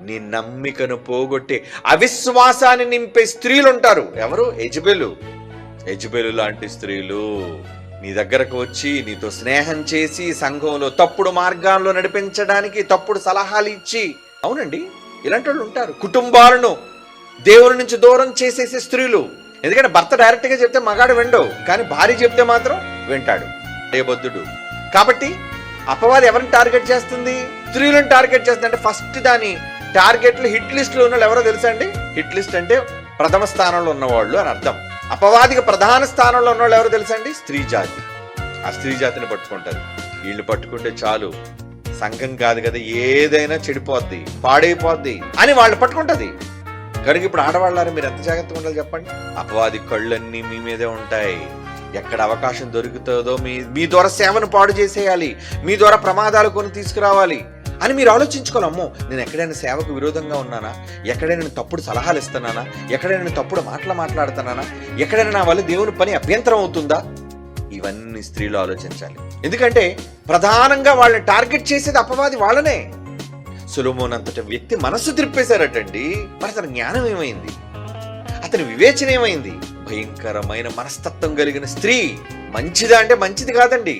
నీ నమ్మికను పోగొట్టే అవిశ్వాసాన్ని నింపే స్త్రీలు ఉంటారు. ఎవరు? యెజబెలు లాంటి స్త్రీలు నీ దగ్గరకు వచ్చి నీతో స్నేహం చేసి సంఘంలో తప్పుడు మార్గాల్లో నడిపించడానికి తప్పుడు సలహాలు ఇచ్చి, అవునండి ఇలాంటి వాళ్ళు ఉంటారు. కుటుంబాలను దేవుని నుంచి దూరం చేసేసే స్త్రీలు. ఎందుకంటే భర్త డైరెక్ట్గా చెప్తే మగాడు విండవు, కానీ భార్య చెప్తే మాత్రం వింటాడు, బుద్ధుడు. కాబట్టి అపవాది ఎవరిని టార్గెట్ చేస్తుంది? స్త్రీలను టార్గెట్ చేస్తుంది. అంటే ఫస్ట్ దాని టార్గెట్లు హిట్ లిస్ట్లో ఉన్న వాళ్ళు ఎవరో తెలుసా అండి? హిట్ లిస్ట్ అంటే ప్రథమ స్థానంలో ఉన్నవాళ్ళు అని అర్థం. అపవాదికి ప్రధాన స్థానంలో ఉన్నవాళ్ళు ఎవరో తెలుసా అండి? స్త్రీ జాతి. ఆ స్త్రీ జాతిని పట్టుకుంటారు. వీళ్ళు పట్టుకుంటే చాలు, సంఘం కాదు కదా ఏదైనా చెడిపోద్ది, పాడైపోద్ది అని వాళ్ళు పట్టుకుంటది. కనుక ఇప్పుడు ఆడవాళ్ళారా మీరు ఎంత జాగ్రత్తగా ఉండాలి చెప్పండి. అపవాది కళ్ళన్నీ మీ మీదే ఉంటాయి. ఎక్కడ అవకాశం దొరుకుతుందో మీ ద్వారా సేవను పాడు చేసేయాలి, మీ ద్వారా ప్రమాదాలు కొని తీసుకురావాలి అని మీరు ఆలోచించుకోవాలి. అమ్మో నేను ఎక్కడైనా సేవకు విరోధంగా ఉన్నానా, ఎక్కడైనా నేను తప్పుడు సలహాలు ఇస్తున్నానా, ఎక్కడైనా నేను తప్పుడు మాటలు మాట్లాడుతున్నానా, ఎక్కడైనా నా వల్ల దేవుని పని అభ్యంతరం అవుతుందా? ఇవన్నీ స్త్రీలు ఆలోచించాలి. ఎందుకంటే ప్రధానంగా వాళ్ళని టార్గెట్ చేసేది అపవాది వాళ్ళనే. సొలొమోను అంతటి వ్యక్తి మనస్సు త్రిప్పేశారటండి. మరి అతని జ్ఞానం ఏమైంది? అతని వివేచన ఏమైంది? భయంకరమైన మనస్తత్వం కలిగిన స్త్రీ మంచిదా అంటే మంచిది కాదండి.